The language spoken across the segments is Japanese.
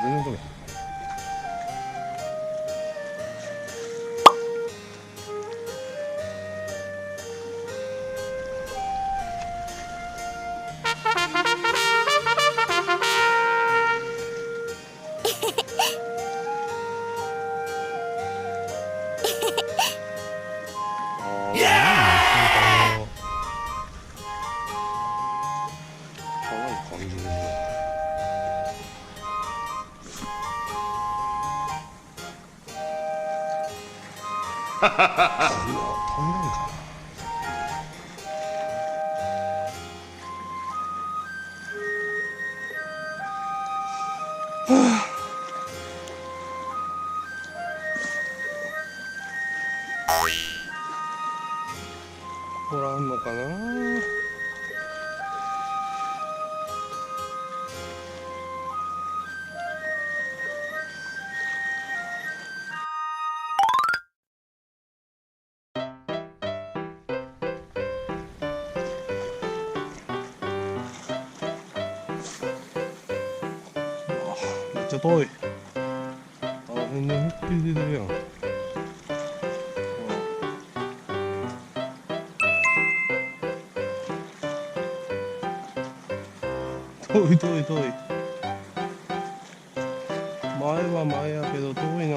全然取れ。可愛い感じで。飛んだんかな。おらんのかな。めっちゃ遠い。あの辺で思いっきり出てるやん。遠い遠い遠い。前は前やけど遠いな。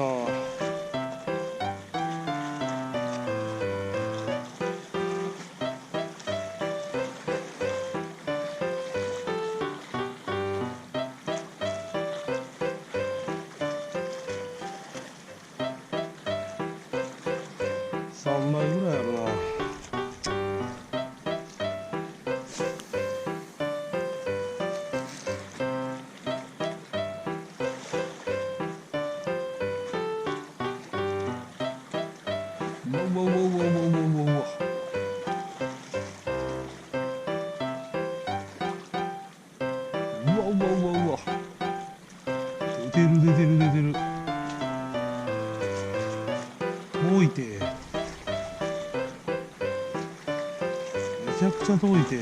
3倍ぐらいあるな。うわうわうわうわうわうわうわ。うわうわうわうわ。出てる出てる出てる。遠いて。めちゃくちゃ遠いて。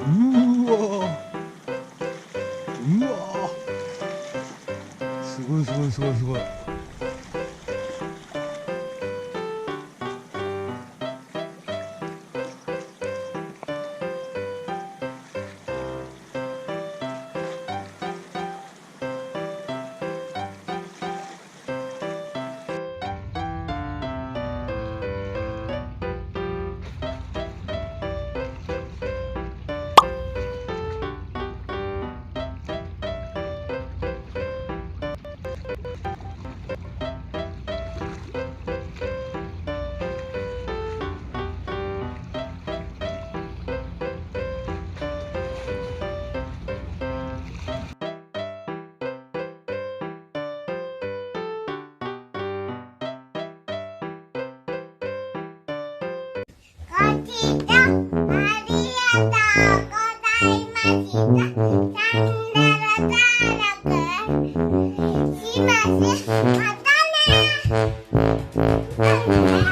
うわうわ、すごいすごいすごいすごい。ご視聴ありがとうございました。チャンネル登録します。またね。